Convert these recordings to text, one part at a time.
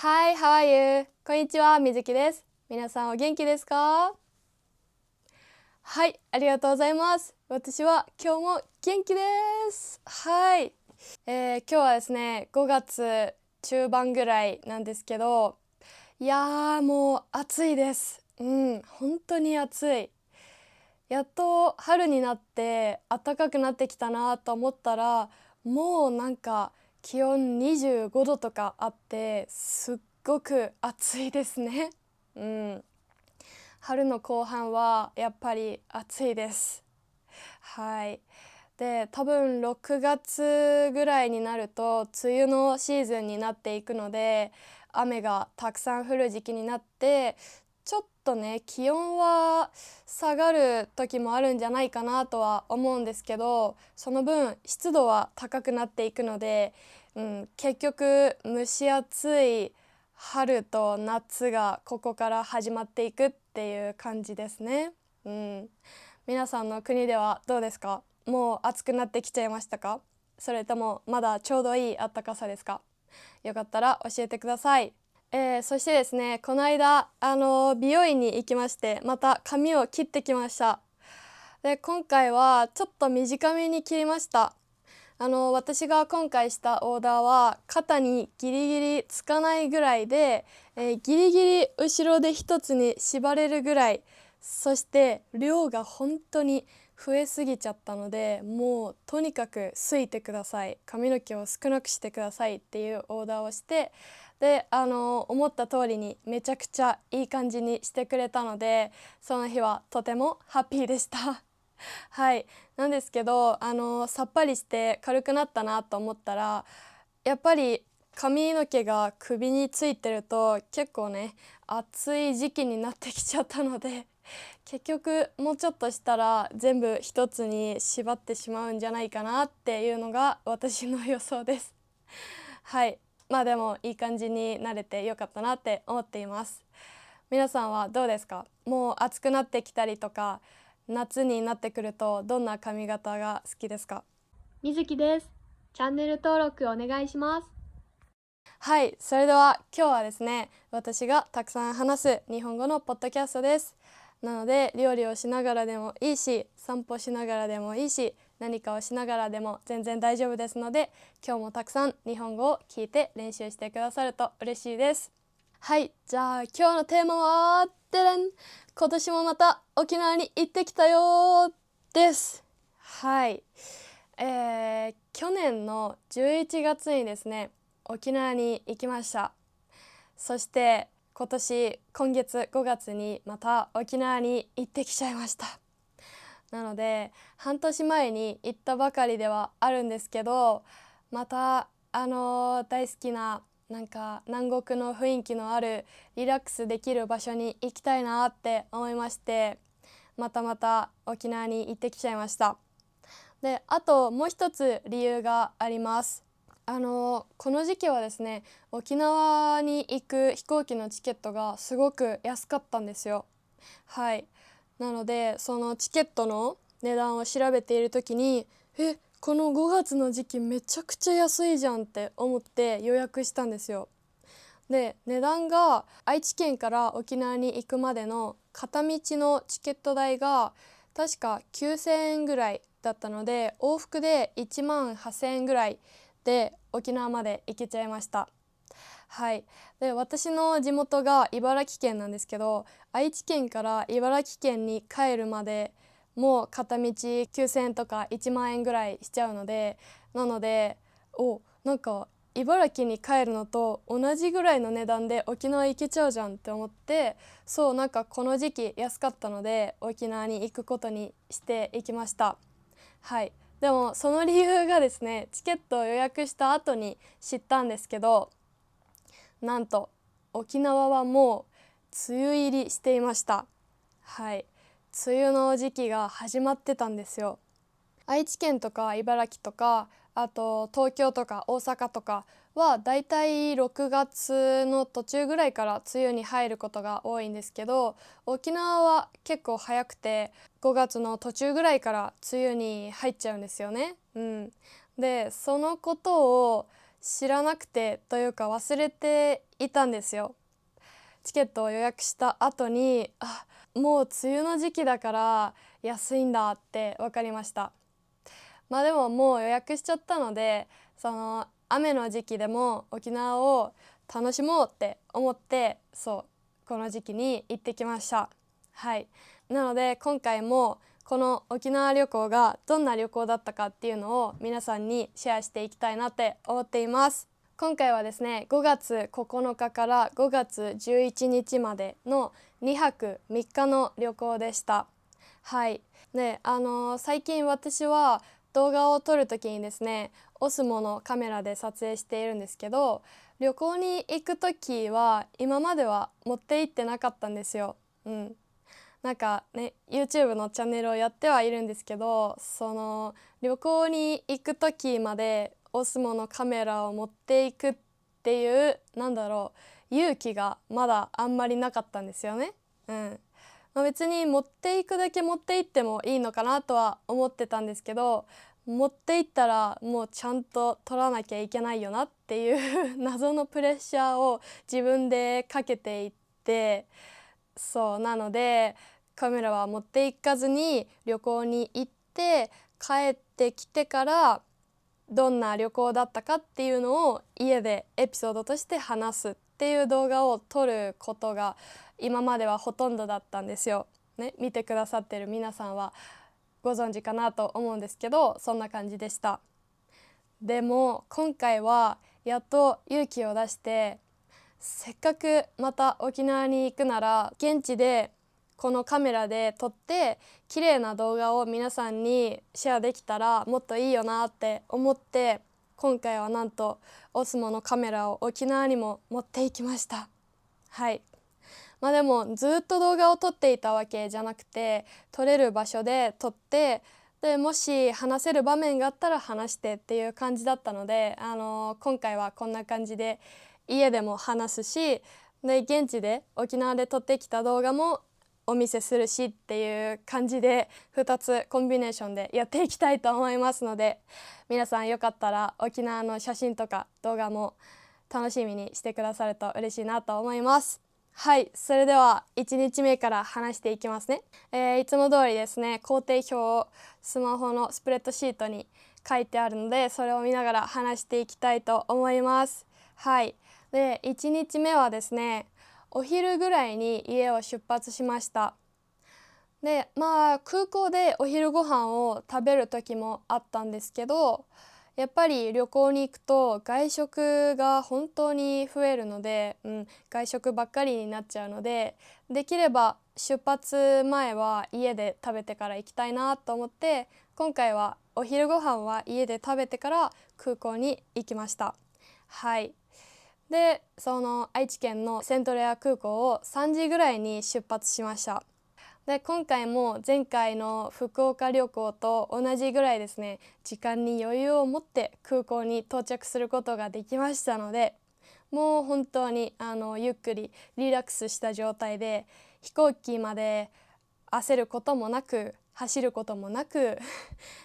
Hi, how are you? こんにちは、みずきです。皆さんお元気ですか？はい、ありがとうございます。私は今日も元気です。はい、今日はですね、5月中盤ぐらいなんですけど、いやもう暑いです。本当に暑い。やっと春になって暖かくなってきたなと思ったら、もうなんか気温25度とかあってすっごく暑いですね。うん、春の後半はやっぱり暑いです。はい。で、多分6月ぐらいになると梅雨のシーズンになっていくので、雨がたくさん降る時期になって、ちょっとね気温は下がる時もあるんじゃないかなとは思うんですけど、その分湿度は高くなっていくので、結局蒸し暑い春と夏がここから始まっていくっていう感じですね。皆さんの国ではどうですか？もう暑くなってきちゃいましたか？それともまだちょうどいい暖かさですか？よかったら教えてください。そしてですね、この間美容院に行きまして、また髪を切ってきました。で、今回はちょっと短めに切りました。私が今回したオーダーは肩にギリギリつかないぐらいで、ギリギリ後ろで一つに縛れるぐらい、そして量が本当に増えすぎちゃったので、もうとにかくすいてください、髪の毛を少なくしてくださいっていうオーダーをして、で思った通りにめちゃくちゃいい感じにしてくれたので、その日はとてもハッピーでした。はい、なんですけどさっぱりして軽くなったなと思ったら、やっぱり髪の毛が首についてると結構ね暑い時期になってきちゃったので、結局もうちょっとしたら全部一つに縛ってしまうんじゃないかなっていうのが私の予想です。はい、まあでもいい感じになれてよかったなって思っています。皆さんはどうですか？もう暑くなってきたりとか、夏になってくるとどんな髪型が好きですか？みずきです。チャンネル登録お願いします。はい、それでは今日はですね、私がたくさん話す日本語のポッドキャストです。なので料理をしながらでもいいし、散歩しながらでもいいし、何かをしながらでも全然大丈夫ですので、今日もたくさん日本語を聞いて練習してくださると嬉しいです。はい、じゃあ今日のテーマはでれん、今年もまた沖縄に行ってきたよです。はい、去年の11月にですね、沖縄に行きました。そして今月5月にまた沖縄に行ってきちゃいました。なので半年前に行ったばかりではあるんですけど、また大好きななんか南国の雰囲気のあるリラックスできる場所に行きたいなって思いまして、またまた沖縄に行ってきちゃいました。で、あともう一つ理由があります。この時期はですね、沖縄に行く飛行機のチケットがすごく安かったんですよ。はい。なのでそのチケットの値段を調べている時に、この5月の時期めちゃくちゃ安いじゃんって思って予約したんですよ。で、値段が愛知県から沖縄に行くまでの片道のチケット代が確か9,000円ぐらいだったので、往復で1万8,000円ぐらいで沖縄まで行けちゃいました。はい。で、私の地元が茨城県なんですけど、愛知県から茨城県に帰るまでもう片道9,000円とか1万円ぐらいしちゃうので、なのでなんか茨城に帰るのと同じぐらいの値段で沖縄行けちゃうじゃんって思って、そうなんかこの時期安かったので沖縄に行くことにしていきました。はい。でもその理由がですね、チケットを予約した後に知ったんですけど、なんと沖縄はもう梅雨入りしていました。はい。梅雨の時期が始まってたんですよ。愛知県とか茨城とか、あと東京とか大阪とかはだいたい6月の途中ぐらいから梅雨に入ることが多いんですけど、沖縄は結構早くて5月の途中ぐらいから梅雨に入っちゃうんですよね。でそのことを知らなくてというか忘れていたんですよ。チケットを予約した後にもう梅雨の時期だから安いんだって分かりました。でももう予約しちゃったので、その雨の時期でも沖縄を楽しもうって思って、この時期に行ってきました。はい。なので今回もこの沖縄旅行がどんな旅行だったかっていうのを皆さんにシェアしていきたいなって思っています。今回はですね、5月9日から5月11日までの2泊3日の旅行でした。はい。で、最近私は動画を撮るときにですね、オスモのカメラで撮影しているんですけど、旅行に行くときは今までは持って行ってなかったんですよ。なんかね、YouTube のチャンネルをやってはいるんですけど、その旅行に行く時までオスモのカメラを持っていくっていう勇気がまだあんまりなかったんですよね。別に持っていくだけ持って行ってもいいのかなとは思ってたんですけど、持って行ったらもうちゃんと撮らなきゃいけないよなっていう謎のプレッシャーを自分でかけていって、なのでカメラは持っていかずに旅行に行って帰ってきてからどんな旅行だったかっていうのを家でエピソードとして話すっていう動画を撮ることが今まではほとんどだったんですよ。見てくださってる皆さんはご存知かなと思うんですけど、そんな感じでした。でも今回はやっと勇気を出して、せっかくまた沖縄に行くなら現地でこのカメラで撮って綺麗な動画を皆さんにシェアできたらもっといいよなって思って、今回はなんとオスモのカメラを沖縄にも持っていきました。はい。でもずっと動画を撮っていたわけじゃなくて、撮れる場所で撮って、でもし話せる場面があったら話してっていう感じだったので、今回はこんな感じで家でも話すし、で現地で沖縄で撮ってきた動画もお見せするしっていう感じで2つコンビネーションでやっていきたいと思いますので、皆さんよかったら沖縄の写真とか動画も楽しみにしてくださると嬉しいなと思います。はい、それでは1日目から話していきますね。いつも通りですね、工程表をスマホのスプレッドシートに書いてあるので、それを見ながら話していきたいと思います。はい。で、1日目はですね、お昼ぐらいに家を出発しました。で、空港でお昼ご飯を食べる時もあったんですけど、やっぱり旅行に行くと外食が本当に増えるので、外食ばっかりになっちゃうので、できれば出発前は家で食べてから行きたいなと思って、今回はお昼ご飯は家で食べてから空港に行きました。はい。で、その愛知県のセントレア空港を3時ぐらいに出発しました。で、今回も前回の福岡旅行と同じぐらいですね、時間に余裕を持って空港に到着することができましたので、もう本当にゆっくりリラックスした状態で、飛行機まで焦ることもなく走ることもなく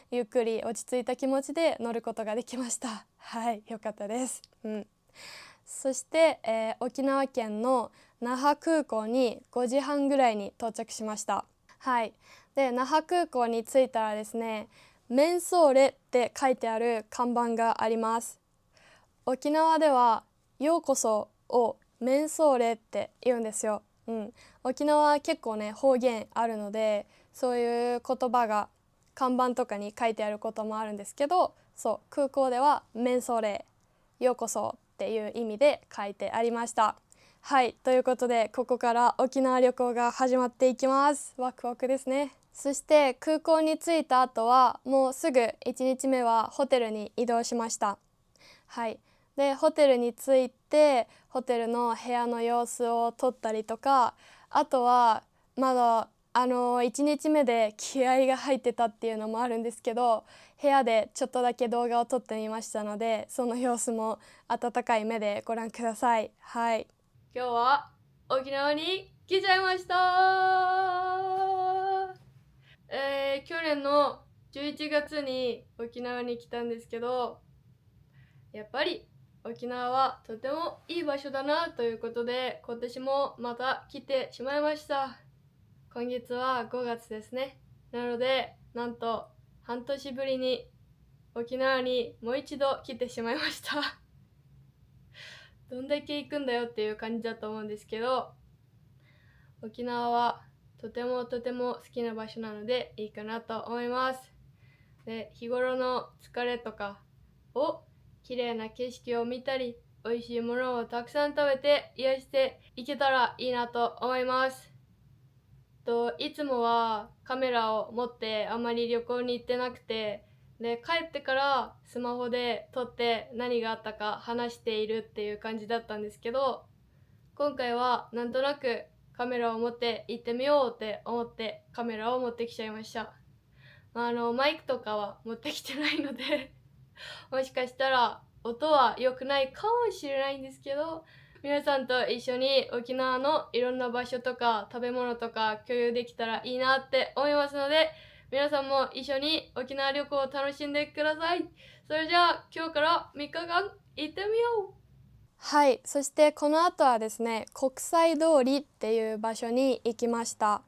ゆっくり落ち着いた気持ちで乗ることができました。はい、良かったです。そして、沖縄県の那覇空港に5時半ぐらいに到着しました。はい。で、那覇空港に着いたらですね、メンソーレって書いてある看板があります。沖縄ではようこそをメンソーレって言うんですよ。沖縄は結構ね、方言あるので、そういう言葉が看板とかに書いてあることもあるんですけど、空港ではメンソーレ、ようこそっていう意味で書いてありました。はい、ということでここから沖縄旅行が始まっていきます。ワクワクですね。そして空港に着いた後はもうすぐ1日目はホテルに移動しました。はい。で、ホテルに着いてホテルの部屋の様子を撮ったりとか、あとはまだ1日目で気合が入ってたっていうのもあるんですけど、部屋でちょっとだけ動画を撮ってみましたので、その様子も温かい目でご覧ください。はい。今日は沖縄に来ちゃいました。去年の11月に沖縄に来たんですけど、やっぱり沖縄はとてもいい場所だなということで、今年もまた来てしまいました。今月は5月ですね。なので、なんと半年ぶりに沖縄にもう一度来てしまいました。どんだけ行くんだよっていう感じだと思うんですけど、沖縄はとてもとても好きな場所なのでいいかなと思います。で、日頃の疲れとかを綺麗な景色を見たり、美味しいものをたくさん食べて癒していけたらいいなと思います。いつもはカメラを持ってあまり旅行に行ってなくて、で、帰ってからスマホで撮って何があったか話しているっていう感じだったんですけど、今回はなんとなくカメラを持って行ってみようって思ってカメラを持ってきちゃいました。マイクとかは持ってきてないのでもしかしたら音は良くないかもしれないんですけど、皆さんと一緒に沖縄のいろんな場所とか食べ物とか共有できたらいいなって思いますので、皆さんも一緒に沖縄旅行を楽しんでください。それじゃあ今日から3日間行ってみよう。はい、そしてこの後はですね、国際通りっていう場所に行きました。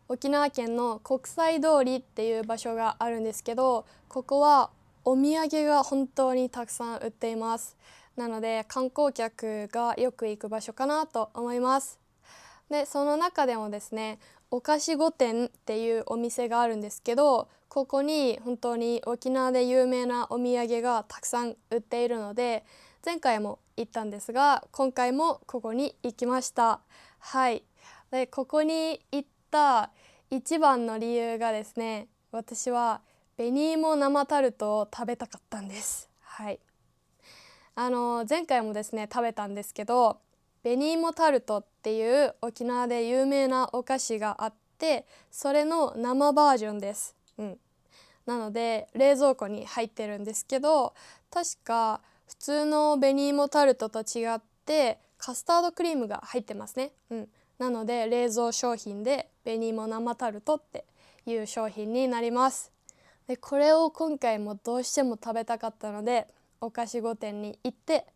沖縄県の国際通りっていう場所があるんですけど、ここはお土産が本当にたくさん売っています。なので観光客がよく行く場所かなと思います。で、その中でもですね、お菓子御殿っていうお店があるんですけど、ここに本当に沖縄で有名なお土産がたくさん売っているので、前回も行ったんですが、今回もここに行きました。はい。で、ここに行った一番の理由がですね、私は紅芋生タルトを食べたかったんです。はい。前回もですね食べたんですけど、紅芋タルトっていう沖縄で有名なお菓子があって、それの生バージョンです。なので冷蔵庫に入ってるんですけど、確か普通の紅芋タルトと違ってカスタードクリームが入ってますね。なので冷蔵商品で紅芋生タルトっていう商品になります。で、これを今回もどうしても食べたかったので、お菓子御殿に行って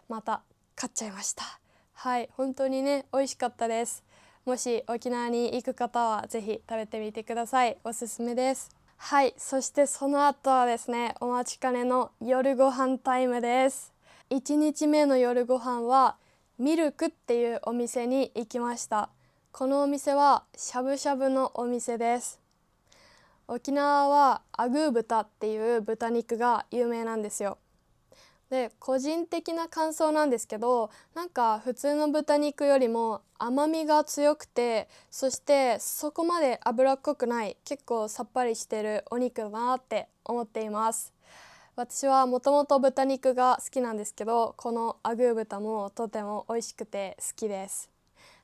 また買っちゃいました。はい、本当にね美味しかったです。もし沖縄に行く方はぜひ食べてみてください。おすすめです。はい、そしてその後はですね、お待ちかねの夜ご飯タイムです。1日目の夜ご飯はミルクっていうお店に行きました。このお店はしゃぶしゃぶのお店です。沖縄はアグー豚っていう豚肉が有名なんですよ。で、個人的な感想なんですけど、なんか普通の豚肉よりも甘みが強くて、そしてそこまで脂っこくない、結構さっぱりしてるお肉だなって思っています。私はもともと豚肉が好きなんですけど、このアグー豚もとても美味しくて好きです。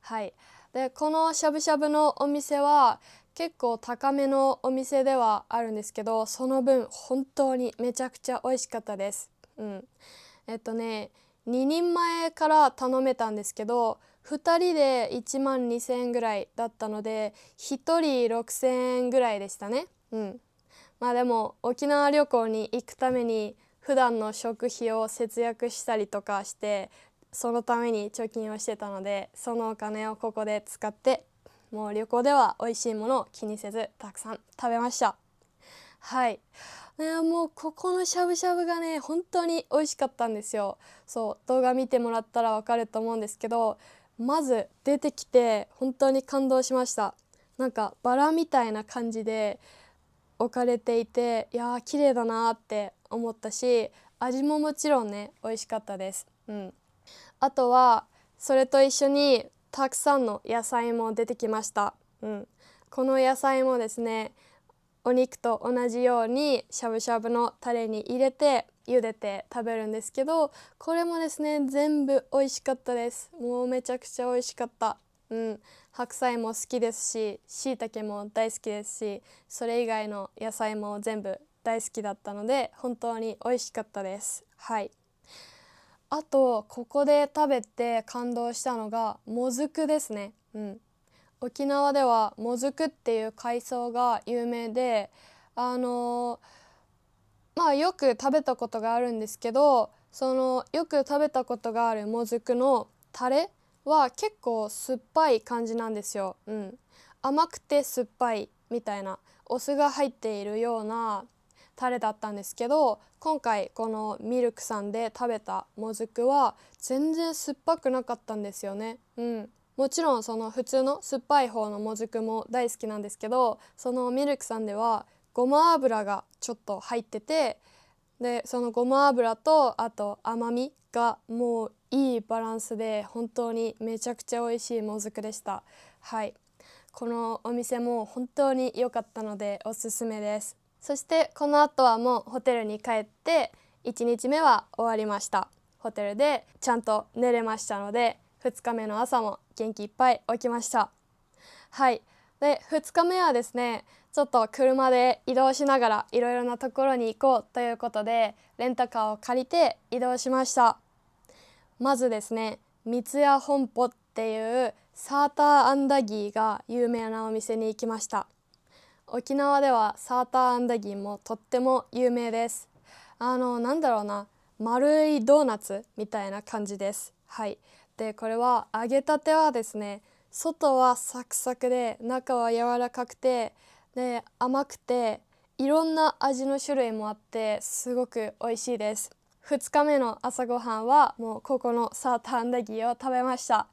はい。で、このしゃぶしゃぶのお店は結構高めのお店ではあるんですけど、その分本当にめちゃくちゃ美味しかったです。えっとね、2人前から頼めたんですけど、2人で1万2,000円ぐらいだったので、1人6,000円ぐらいでしたね。まあでも沖縄旅行に行くために普段の食費を節約したりとかして、そのために貯金をしてたので、そのお金をここで使って、もう旅行では美味しいものを気にせずたくさん食べました。はい。ね、もうここのしゃぶしゃぶがね本当に美味しかったんですよ。そう動画見てもらったらわかると思うんですけど、まず出てきて本当に感動しました。なんかバラみたいな感じで置かれていて、いやー綺麗だなーって思ったし、味ももちろんね美味しかったです。あとはそれと一緒にたくさんの野菜も出てきました。この野菜もですね、お肉と同じようにしゃぶしゃぶのタレに入れて茹でて食べるんですけど、これもですね全部美味しかったです。もうめちゃくちゃ美味しかった。白菜も好きですし、椎茸も大好きですし、それ以外の野菜も全部大好きだったので本当に美味しかったです。はい。あとここで食べて感動したのがもずくですね。沖縄ではもずくっていう海藻が有名で、まあよく食べたことがあるんですけど、よく食べたことがあるもずくのタレは結構酸っぱい感じなんですよ。甘くて酸っぱいみたいなお酢が入っているようなタレだったんですけど、今回このミルクさんで食べたもずくは全然酸っぱくなかったんですよね。もちろんその普通の酸っぱい方のもずくも大好きなんですけど、そのミルクさんではごま油がちょっと入ってて、でそのごま油とあと甘みがもういいバランスで本当にめちゃくちゃ美味しいもずくでした。はい、このお店も本当に良かったのでおすすめです。そしてこの後はもうホテルに帰って1日目は終わりました。ホテルでちゃんと寝れましたので2日目の朝も元気いっぱい起きました。はい、で2日目はですね、ちょっと車で移動しながらいろいろなところに行こうということでレンタカーを借りて移動しました。まずですね、三ツ矢本舗っていうサーターアンダギーが有名なお店に行きました。沖縄ではサーターアンダギーもとっても有名です。なんだろうな、丸いドーナツみたいな感じです。はい、でこれは揚げたてはですね、外はサクサクで中は柔らかくて、で甘くていろんな味の種類もあってすごく美味しいです。2日目の朝ごはんはもうここのサーターアンダギーを食べました。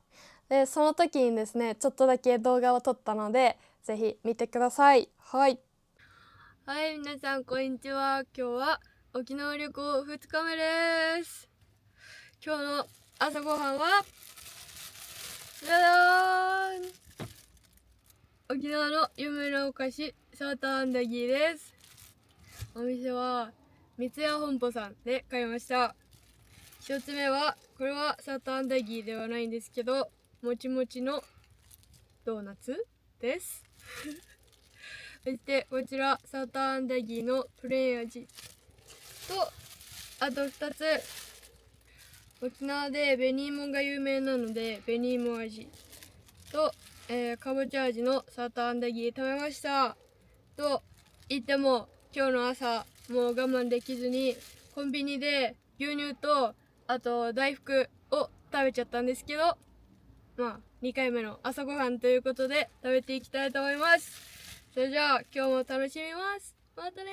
でその時にですね、ちょっとだけ動画を撮ったのでぜひ見てください。はい、皆さんこんにちは。今日は沖縄旅行2日目です。今日の朝ごはんはじゃじゃーん、沖縄の有名なお菓子サーターアンダギーです。お店は三ツ矢本舗さんで買いました。一つ目はこれはサーターアンダギーではないんですけど、もちもちのドーナツですそしてこちらサーターアンダギーのプレーン味と、あと2つ、沖縄で紅芋が有名なので紅芋味と、かぼちゃ味のサーターアンダギー食べました。と言っても今日の朝もう我慢できずにコンビニで牛乳とあと大福を食べちゃったんですけど、2回目の朝ごはんということで食べていきたいと思います。それじゃあ今日も楽しみます。またね。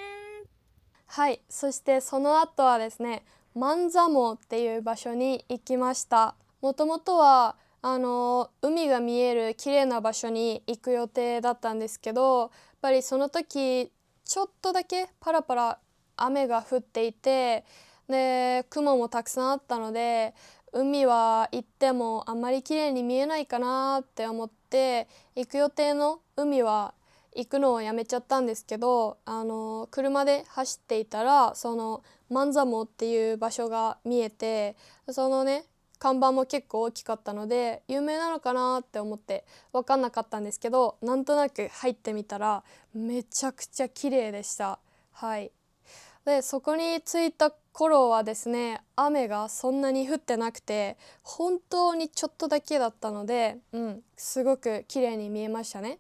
はい、そしてその後はですね、万座毛っていう場所に行きました。もともとは海が見える綺麗な場所に行く予定だったんですけど、やっぱりその時ちょっとだけパラパラ雨が降っていて、で雲もたくさんあったので海は行ってもあんまり綺麗に見えないかなって思って行く予定の海は行くのをやめちゃったんですけど、車で走っていたらその万座毛っていう場所が見えて、そのね看板も結構大きかったので有名なのかなって思って分かんなかったんですけど、なんとなく入ってみたらめちゃくちゃ綺麗でした。はい、でそこに着いた頃はですね、雨がそんなに降ってなくて本当にちょっとだけだったので、すごく綺麗に見えましたね。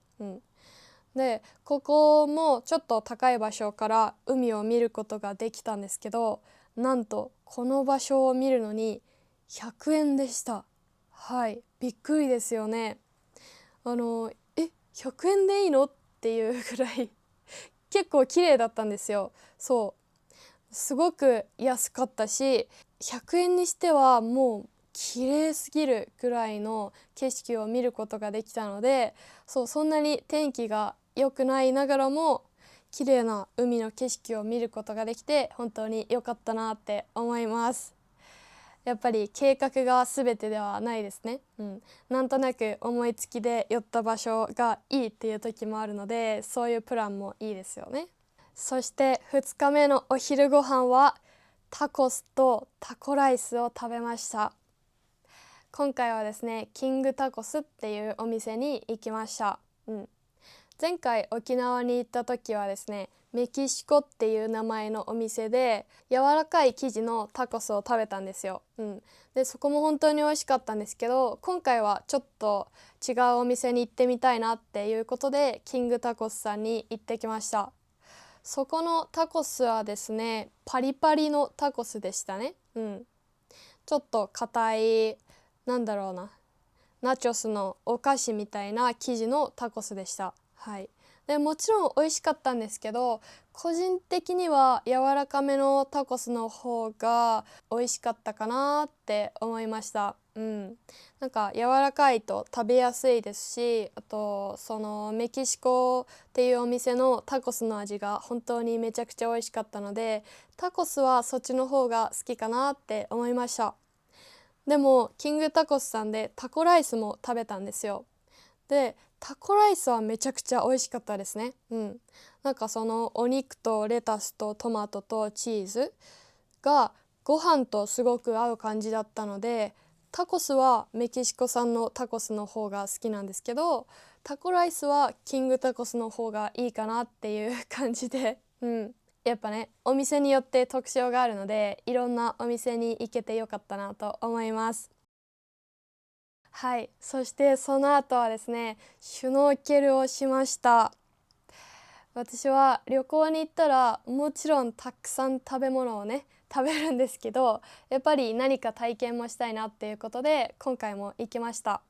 でここもちょっと高い場所から海を見ることができたんですけど、なんとこの場所を見るのに100円でした。はい、びっくりですよね。100円でいいのっていうぐらい結構綺麗だったんですよ。すごく安かったし、100円にしてはもう綺麗すぎるぐらいの景色を見ることができたので、そんなに天気が良くないながらも綺麗な海の景色を見ることができて本当に良かったなって思います。やっぱり計画が全てではないですね。なんとなく思いつきで寄った場所がいいっていう時もあるので、そういうプランもいいですよね。そして2日目のお昼ご飯はタコスとタコライスを食べました。今回はですね、キングタコスっていうお店に行きました。前回沖縄に行った時はですね、メキシコっていう名前のお店で柔らかい生地のタコスを食べたんですよ。でそこも本当に美味しかったんですけど、今回はちょっと違うお店に行ってみたいなっていうことでキングタコスさんに行ってきました。そこのタコスはですね、パリパリのタコスでしたね。ちょっと硬い、なんだろうな、ナチョスのお菓子みたいな生地のタコスでした。はい。でもちろん美味しかったんですけど、個人的には柔らかめのタコスの方が美味しかったかなって思いました。なんか柔らかいと食べやすいですし、あとそのメキシコっていうお店のタコスの味が本当にめちゃくちゃ美味しかったので、タコスはそっちの方が好きかなって思いました。でもキングタコスさんでタコライスも食べたんですよ。でタコライスはめちゃくちゃ美味しかったですね。なんかそのお肉とレタスとトマトとチーズがご飯とすごく合う感じだったので、タコスはメキシコ産のタコスの方が好きなんですけど、タコライスはキングタコスの方がいいかなっていう感じで、やっぱね、お店によって特徴があるので、いろんなお店に行けてよかったなと思います。はい、そしてその後はですね、シュノーケルをしました。私は旅行に行ったらもちろんたくさん食べ物をね食べるんですけど、やっぱり何か体験もしたいなっていうことで今回も行きました。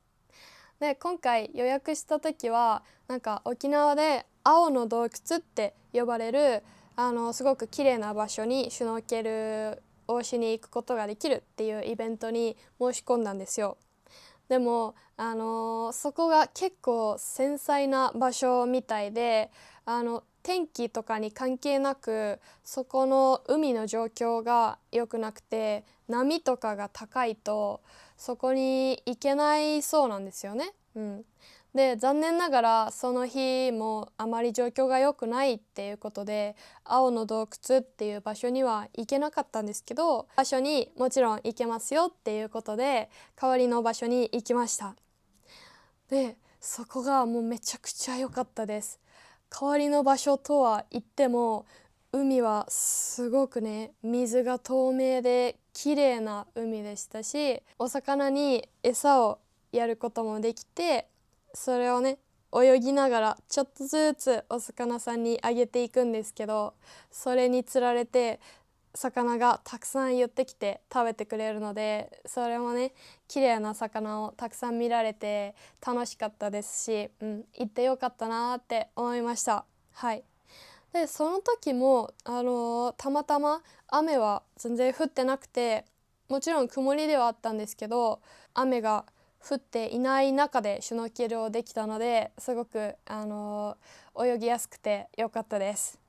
で今回予約した時はなんか沖縄で青の洞窟って呼ばれるすごく綺麗な場所にシュノーケルをしに行くことができるっていうイベントに申し込んだんですよ。でも、そこが結構繊細な場所みたいで、天気とかに関係なくそこの海の状況が良くなくて、波とかが高いとそこに行けないそうなんですよね。で残念ながらその日もあまり状況が良くないっていうことで、青の洞窟っていう場所には行けなかったんですけど、場所にもちろん行けますよっていうことで代わりの場所に行きました。でそこがもうめちゃくちゃ良かったです。代わりの場所とは言っても、海はすごくね、水が透明で綺麗な海でしたし、お魚に餌をやることもできて、それをね泳ぎながらちょっとずつお魚さんにあげていくんですけど、それにつられて魚がたくさん寄ってきて食べてくれるので、それもね綺麗な魚をたくさん見られて楽しかったですし、行ってよかったなって思いました。はい。でその時もたまたま雨は全然降ってなくて、もちろん曇りではあったんですけど、雨が降っていない中でシュノーケルをできたので、すごく泳ぎやすくてよかったです。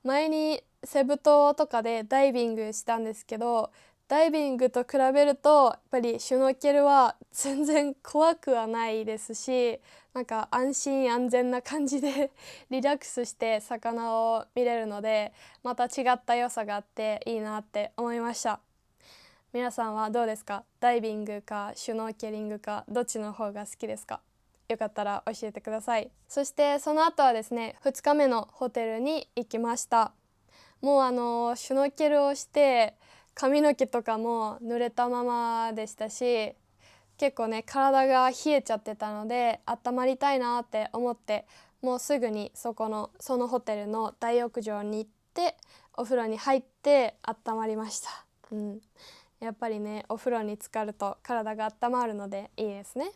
前にセブ島とかでダイビングしたんですけど、ダイビングと比べるとやっぱりシュノーケルは全然怖くはないですし、なんか安心安全な感じでリラックスして魚を見れるので、また違った良さがあっていいなって思いました。皆さんはどうですか？ダイビングかシュノーケリングか、どっちの方が好きですか？よかったら教えてください。そしてその後はですね、2日目のホテルに行きました。もうシュノーケルをして髪の毛とかも濡れたままでしたし、結構ね体が冷えちゃってたので温まりたいなって思って、もうすぐにそのホテルの大浴場に行ってお風呂に入って温まりました。やっぱりねお風呂に浸かると体が温まるのでいいですね。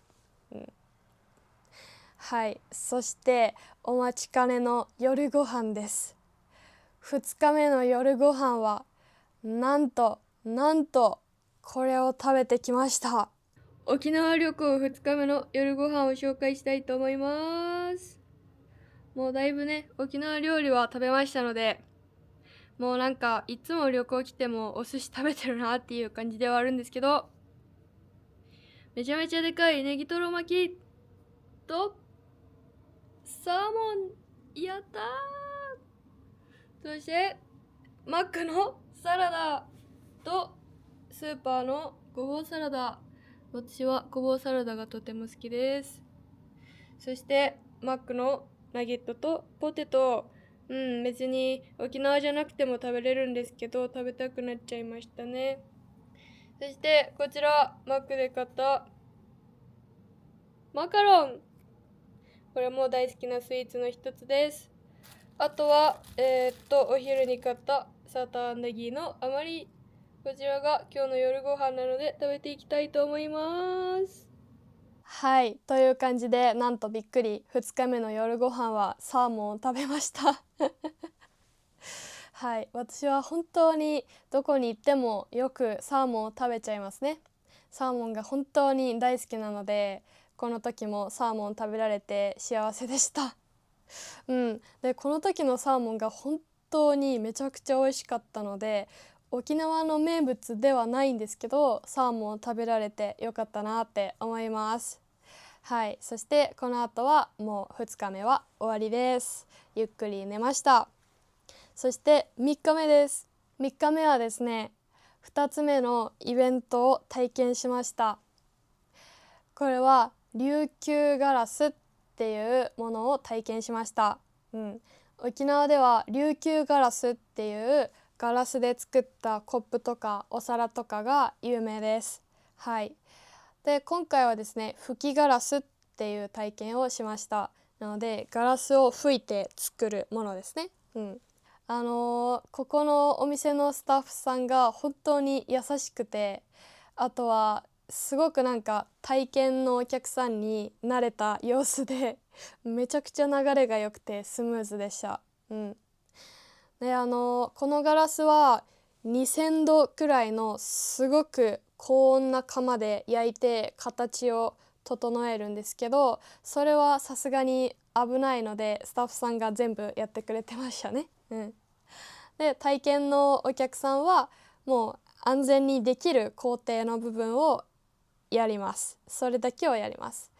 はい、そしてお待ちかねの夜ご飯です。2日目の夜ご飯はなんとこれを食べてきました。沖縄旅行2日目の夜ご飯を紹介したいと思います。もうだいぶね沖縄料理は食べましたので、もうなんかいつも旅行来てもお寿司食べてるなっていう感じではあるんですけど、めちゃめちゃでかいネギトロ巻きとサーモン、やったー。そしてマックのサラダとスーパーのごぼうサラダ。私はごぼうサラダがとても好きです。そしてマックのナゲットとポテト。別に沖縄じゃなくても食べれるんですけど、食べたくなっちゃいましたね。そしてこちらマックで買ったマカロン。これも大好きなスイーツの一つです。あとはお昼に買ったサーターアンダギーの余り。こちらが今日の夜ご飯なので食べていきたいと思います。はい、という感じで、なんとびっくり、2日目の夜ご飯はサーモンを食べましたはい、私は本当にどこに行ってもよくサーモンを食べちゃいますね。サーモンが本当に大好きなので、この時もサーモン食べられて幸せでしたで、この時のサーモンが本当にめちゃくちゃ美味しかったので、沖縄の名物ではないんですけど、サーモンを食べられてよかったなって思います。はい、そしてこの後はもう2日目は終わりです。ゆっくり寝ました。そして3日目です。3日目はですね、2つ目のイベントを体験しました。これは琉球ガラスっていうものを体験しました。沖縄では琉球ガラスっていうガラスで作ったコップとかお皿とかが有名です。はい。で、今回はですね、吹きガラスっていう体験をしました。なので、ガラスを吹いて作るものですね。ここのお店のスタッフさんが本当に優しくて、あとはすごくなんか体験のお客さんに慣れた様子でめちゃくちゃ流れが良くてスムーズでした。で、このガラスは2000度くらいのすごく高温な窯で焼いて形を整えるんですけど、それはさすがに危ないのでスタッフさんが全部やってくれてましたね。で、体験のお客さんはもう安全にできる工程の部分をやります。それだけをやります。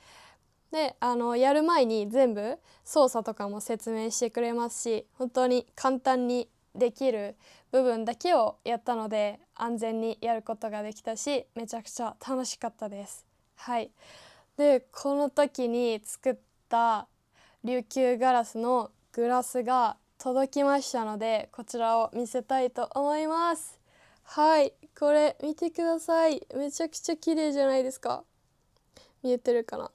で、やる前に全部操作とかも説明してくれますし、本当に簡単にできる部分だけをやったので安全にやることができたし、めちゃくちゃ楽しかったです。はい。で、この時に作った琉球ガラスのグラスが届きましたので、こちらを見せたいと思います。はい、これ見てください。めちゃくちゃ綺麗じゃないですか。見えてるかな。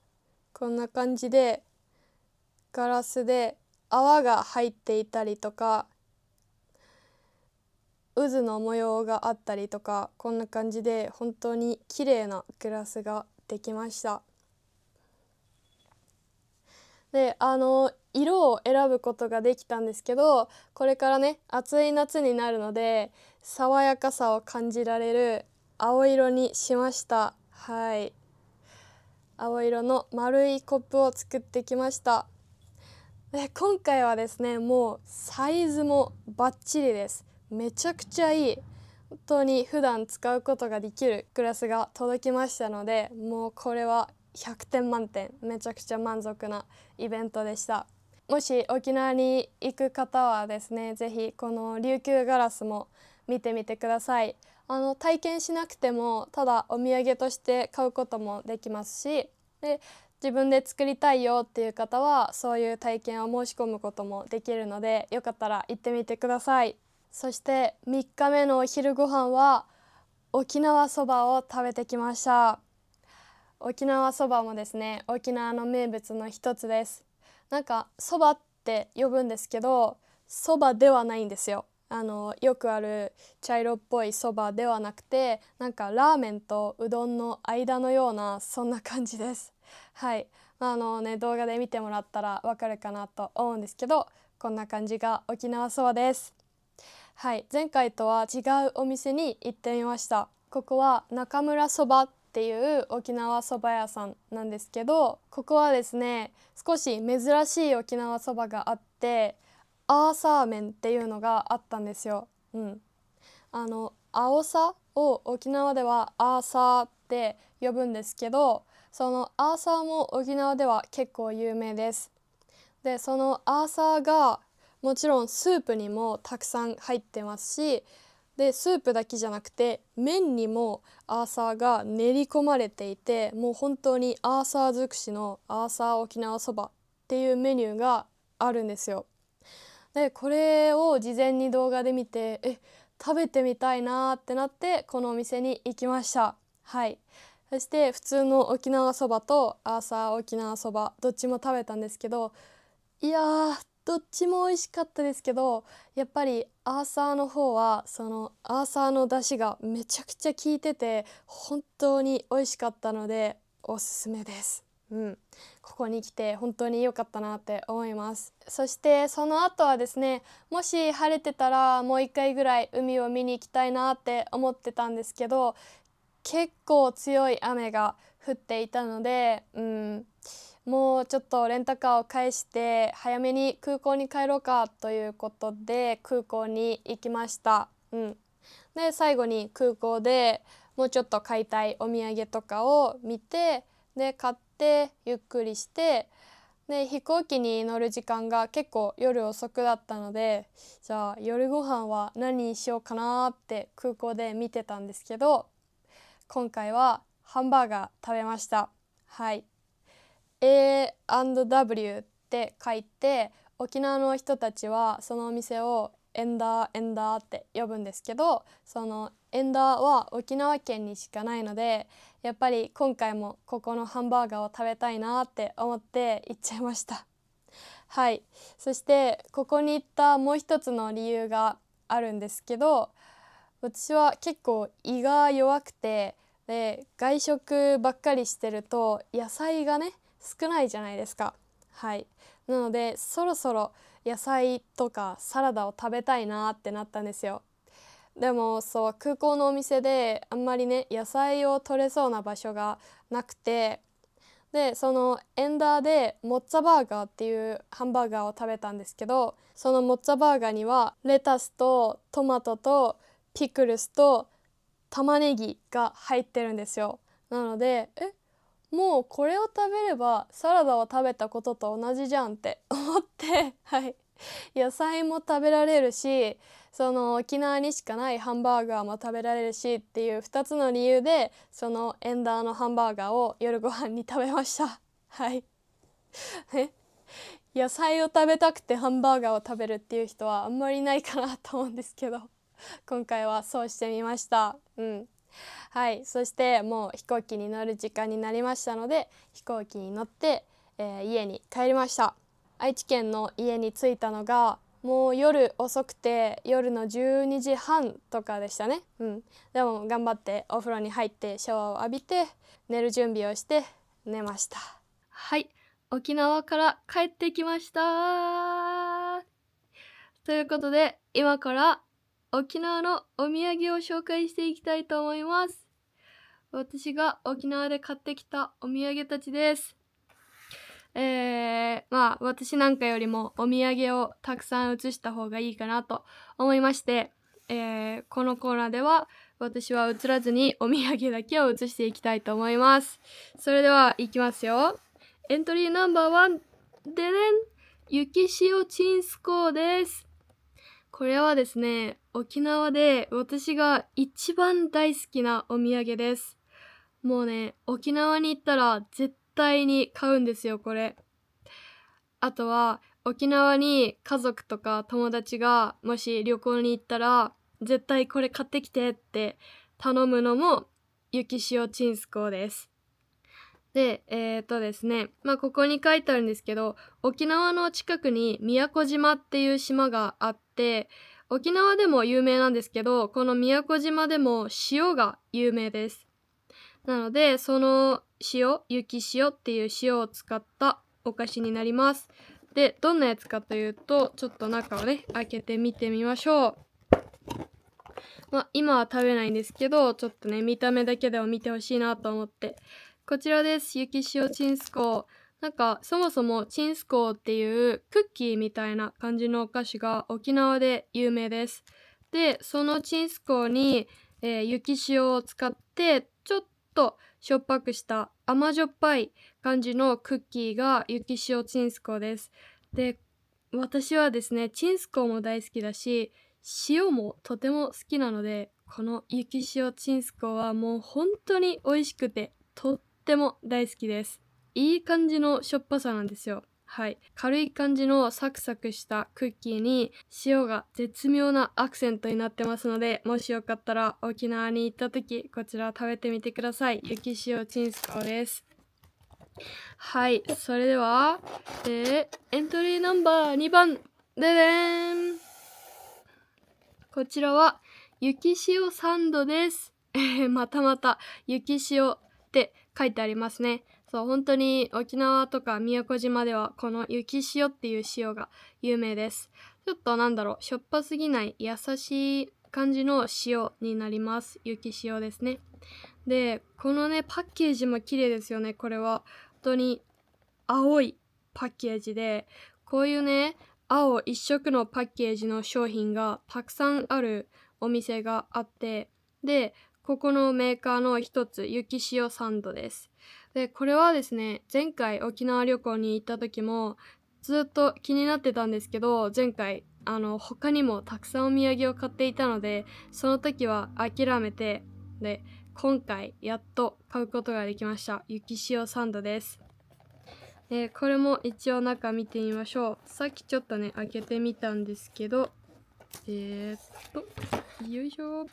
こんな感じでガラスで泡が入っていたりとか、渦の模様があったりとか、こんな感じで本当に綺麗なグラスができました。で、色を選ぶことができたんですけど、これからね、暑い夏になるので爽やかさを感じられる青色にしました。はい、青色の丸いコップを作ってきました。で、今回はですね、もうサイズもバッチリです。めちゃくちゃいい、本当に普段使うことができるグラスが届きましたので、もうこれは100点満点、めちゃくちゃ満足なイベントでした。もし沖縄に行く方はですね、ぜひこの琉球ガラスも見てみてください。体験しなくてもただお土産として買うこともできますし、で、自分で作りたいよっていう方はそういう体験を申し込むこともできるので、よかったら行ってみてください。そして3日目のお昼ご飯は沖縄そばを食べてきました。沖縄そばもですね、沖縄の名物の一つです。なんかそばって呼ぶんですけど、そばではないんですよ。よくある茶色っぽいそばではなくて、なんかラーメンとうどんの間のようなそんな感じです。はい。動画で見てもらったらわかるかなと思うんですけど、こんな感じが沖縄そばです。はい、前回とは違うお店に行ってみました。ここは中村そばっていう沖縄そば屋さんなんですけど、ここはですね、少し珍しい沖縄そばがあって、アーサー麺っていうのがあったんですよ。青さを沖縄ではアーサーって呼ぶんですけど、そのアーサーも沖縄では結構有名です。で、そのアーサーがもちろんスープにもたくさん入ってますし、でスープだけじゃなくて麺にもアーサーが練り込まれていて、もう本当にアーサー尽くしのアーサー沖縄そばっていうメニューがあるんですよ。で、これを事前に動画で見て、食べてみたいなーってなってこのお店に行きました。はい。そして普通の沖縄そばとアーサー沖縄そばどっちも食べたんですけど、いやー、どっちも美味しかったですけど、やっぱりアーサーの方はそのアーサーの出汁がめちゃくちゃ効いてて本当に美味しかったのでおすすめです。ここに来て本当に良かったなって思います。そしてその後はですね、もし晴れてたらもう一回ぐらい海を見に行きたいなって思ってたんですけど、結構強い雨が降っていたので、もうちょっとレンタカーを返して早めに空港に帰ろうかということで空港に行きました。で最後に空港でもうちょっと買いたいお土産とかを見て、で買ってゆっくりして、で飛行機に乗る時間が結構夜遅くだったので、じゃあ夜ご飯は何にしようかなって空港で見てたんですけど、今回はハンバーガー食べました。はい、 A&W って書いて、沖縄の人たちはそのお店をエンダーエンダーって呼ぶんですけど、そのエンダーは沖縄県にしかないので、やっぱり今回もここのハンバーガーを食べたいなって思って行っちゃいました。はい、そしてここに行ったもう一つの理由があるんですけど、私は結構胃が弱くて、で外食ばっかりしてると野菜がね少ないじゃないですか。はい、なのでそろそろ野菜とかサラダを食べたいなってなったんですよ。でもそう空港のお店であんまりね野菜を取れそうな場所がなくて、でそのエンダーでモッツァバーガーっていうハンバーガーを食べたんですけど、そのモッツァバーガーにはレタスとトマトとピクルスと玉ねぎが入ってるんですよ。なのでもうこれを食べればサラダを食べたことと同じじゃんって思ってはい、野菜も食べられるし、その沖縄にしかないハンバーガーも食べられるしっていう2つの理由でそのエンダーのハンバーガーを夜ご飯に食べました。はい野菜を食べたくてハンバーガーを食べるっていう人はあんまりいないかなと思うんですけど、今回はそうしてみました。はい、そしてもう飛行機に乗る時間になりましたので飛行機に乗って、家に帰りました。愛知県の家に着いたのがもう夜遅くて夜の12時半とかでしたね。でも頑張ってお風呂に入ってシャワーを浴びて寝る準備をして寝ました。はい、沖縄から帰ってきました。ということで今から沖縄のお土産を紹介していきたいと思います。私が沖縄で買ってきたお土産たちです。私なんかよりもお土産をたくさん写した方がいいかなと思いまして、このコーナーでは私は写らずにお土産だけを写していきたいと思います。それではいきますよ。エントリーナンバー1でねん、雪塩チンスコーです。これはですね、沖縄で私が一番大好きなお土産です。もうね、沖縄に行ったら絶対に買うんですよ、これ。あとは沖縄に家族とか友達がもし旅行に行ったら絶対これ買ってきてって頼むのも雪塩チンスコーです。で、ですね、ここに書いてあるんですけど、沖縄の近くに宮古島っていう島があって、沖縄でも有名なんですけど、この宮古島でも塩が有名です。なので、その塩、雪塩っていう塩を使ったお菓子になります。で、どんなやつかというと、ちょっと中をね、開けてみてみましょう。今は食べないんですけど、ちょっとね、見た目だけでも見てほしいなと思って。こちらです。雪塩チンスコー。なんかそもそもチンスコーっていうクッキーみたいな感じのお菓子が沖縄で有名です。で、そのチンスコーに、雪塩を使ってちょっとしょっぱくした甘じょっぱい感じのクッキーが雪塩チンスコーです。で、私はですね、チンスコーも大好きだし、塩もとても好きなので、この雪塩チンスコーはもう本当に美味しくてとっても大好きです。いい感じのしょっぱさなんですよ。はい、軽い感じのサクサクしたクッキーに塩が絶妙なアクセントになってますので、もしよかったら沖縄に行った時こちら食べてみてください。雪塩チンスコーです。はい、それでは、エントリーナンバー2番ででん。こちらは雪塩サンドです。またまた雪塩って書いてありますね。そう、本当に沖縄とか宮古島ではこの雪塩っていう塩が有名です。ちょっとしょっぱすぎない優しい感じの塩になります。雪塩ですね。で、このね、パッケージも綺麗ですよね。これは本当に青いパッケージで、こういうね、青一色のパッケージの商品がたくさんあるお店があって、で、ここのメーカーの一つ、雪塩サンドです。で、これはですね、前回沖縄旅行に行った時もずっと気になってたんですけど、前回他にもたくさんお土産を買っていたので、その時は諦めて、で、今回やっと買うことができました。雪塩サンドです。これも一応中見てみましょう。さっきちょっとね、開けてみたんですけど、よいしょ。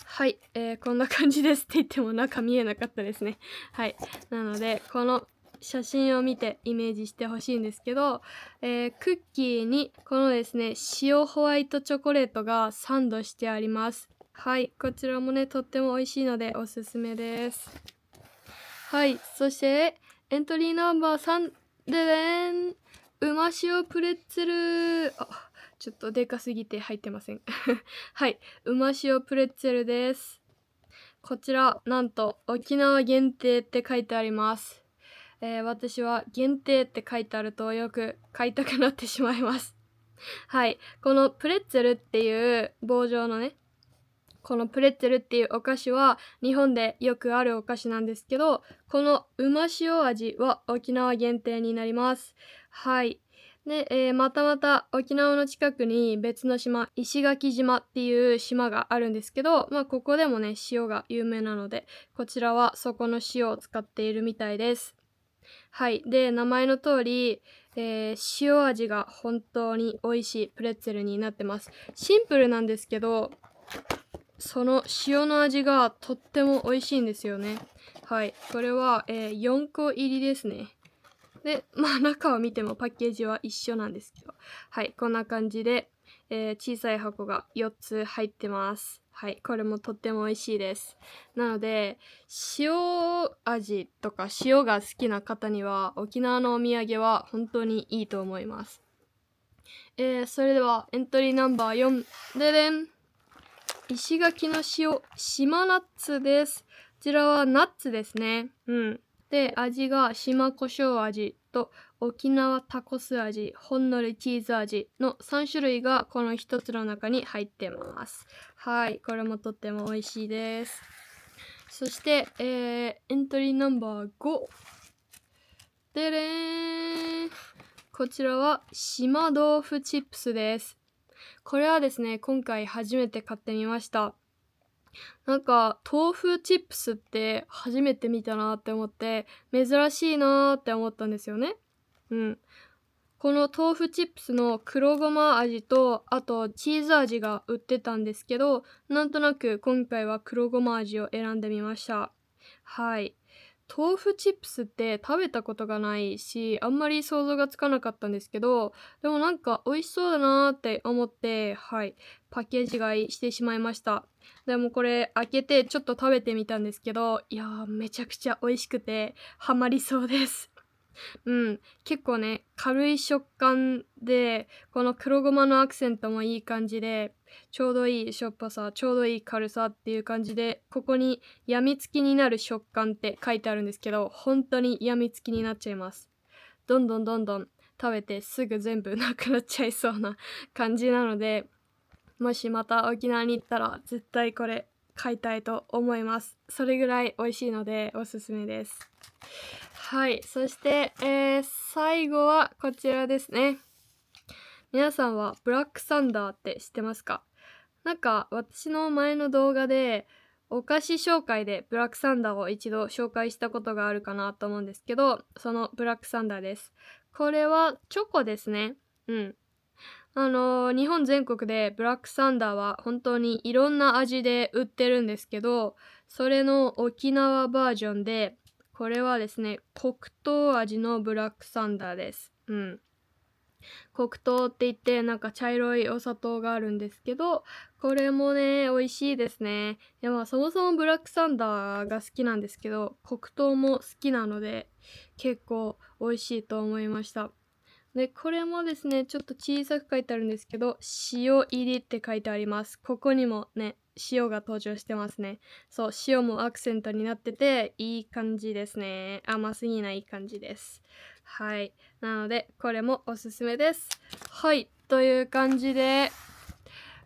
はい、こんな感じですって言っても中見えなかったですね。はい。なので、この写真を見てイメージしてほしいんですけど、クッキーにこのですね、塩ホワイトチョコレートがサンドしてあります。はい、こちらもね、とっても美味しいのでおすすめです。はい、そしてエントリーナンバー3ででん、うま塩プレッツェル。ちょっとでかすぎて入ってません。はい、うま塩プレッツェルです。こちら、なんと沖縄限定って書いてあります。私は限定って書いてあるとよく買いたくなってしまいます。はい、このプレッツェルっていう棒状のね、このプレッツェルっていうお菓子は日本でよくあるお菓子なんですけど、このうま塩味は沖縄限定になります。はい。で、またまた沖縄の近くに別の島、石垣島っていう島があるんですけど、ここでもね、塩が有名なので、こちらはそこの塩を使っているみたいです。はい。で、名前の通り、塩味が本当に美味しいプレッツェルになってます。シンプルなんですけど、その塩の味がとっても美味しいんですよね。はい。これは、4個入りですね。で、中を見てもパッケージは一緒なんですけど。はい。こんな感じで、小さい箱が4つ入ってます。はい。これもとっても美味しいです。なので、塩味とか塩が好きな方には、沖縄のお土産は本当にいいと思います。それではエントリーナンバー4ででん。石垣の塩、島ナッツです。こちらはナッツですね。で、味が島胡椒味と沖縄タコス味、ほんのりチーズ味の3種類がこの1つの中に入ってます。はい、これもとっても美味しいです。そして、エントリーナンバー5。でれーん。こちらは島豆腐チップスです。これはですね、今回初めて買ってみました。なんか豆腐チップスって初めて見たなって思って珍しいなって思ったんですよね。この豆腐チップスの黒ごま味とあとチーズ味が売ってたんですけど、なんとなく今回は黒ごま味を選んでみました。はい。豆腐チップスって食べたことがないし、あんまり想像がつかなかったんですけど、でもなんか美味しそうだなーって思って、はい、パッケージ買いしてしまいました。でもこれ開けてちょっと食べてみたんですけど、いやーめちゃくちゃ美味しくてハマりそうです。結構ね、軽い食感で、この黒ごまのアクセントもいい感じで、ちょうどいいしょっぱさ、ちょうどいい軽さっていう感じで、ここにやみつきになる食感って書いてあるんですけど、本当にやみつきになっちゃいます。どんどんどんどん食べてすぐ全部なくなっちゃいそうな感じなので、もしまた沖縄に行ったら絶対これ買いたいと思います。それぐらい美味しいのでおすすめです。はい、そして、最後はこちらですね。皆さんはブラックサンダーって知ってますか？なんか私の前の動画でお菓子紹介でブラックサンダーを一度紹介したことがあるかなと思うんですけど、そのブラックサンダーです。これはチョコですね。日本全国でブラックサンダーは本当にいろんな味で売ってるんですけど、それの沖縄バージョンで、これはですね、黒糖味のブラックサンダーです。黒糖って言ってなんか茶色いお砂糖があるんですけど、これもね、美味しいですね。でもそもそもブラックサンダーが好きなんですけど、黒糖も好きなので、結構美味しいと思いました。で、これもですね、ちょっと小さく書いてあるんですけど、塩入りって書いてあります。ここにもね、塩が登場してますね。そう、塩もアクセントになってて、いい感じですね。甘すぎない感じです。はい。なので、これもおすすめです。はい。という感じで、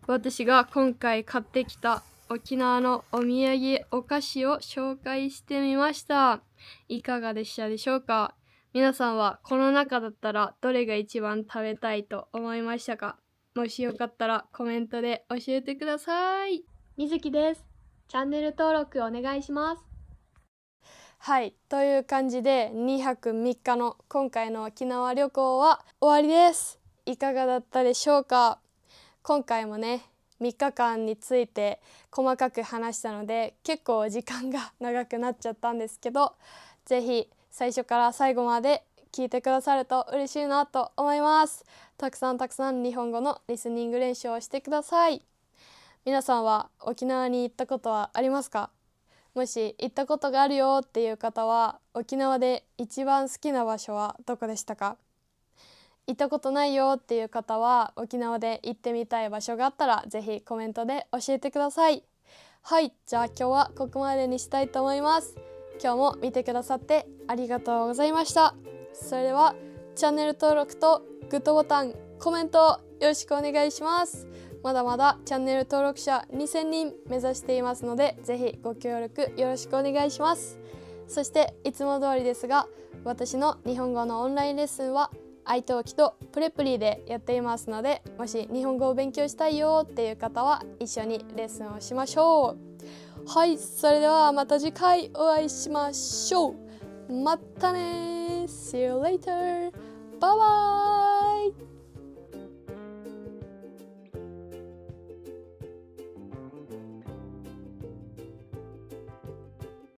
私が今回買ってきた沖縄のお土産お菓子を紹介してみました。いかがでしたでしょうか？皆さんはこの中だったらどれが一番食べたいと思いましたか？もしよかったらコメントで教えてください。みずきです。チャンネル登録お願いします。はい、という感じで2泊3日の今回の沖縄旅行は終わりです。いかがだったでしょうか？今回もね、3日間について細かく話したので結構時間が長くなっちゃったんですけど、ぜひ最初から最後まで聞いてくださると嬉しいなと思います。たくさん日本語のリスニング練習をしてください。皆さんは沖縄に行ったことはありますか？もし行ったことがあるよっていう方は、沖縄で一番好きな場所はどこでしたか？行ったことないよっていう方は、沖縄で行ってみたい場所があったらぜひコメントで教えてください。はい、じゃあ今日はここまでにしたいと思います。今日も見てくださってありがとうございました。それではチャンネル登録とグッドボタン、コメントよろしくお願いします。まだまだチャンネル登録者2000人目指していますので、ぜひご協力よろしくお願いします。そしていつも通りですが、私の日本語のオンラインレッスンはiTalki とプレプリでやっていますので、もし日本語を勉強したいよっていう方は一緒にレッスンをしましょう。はい、それではまた次回お会いしましょう。またね。See you later. Bye bye.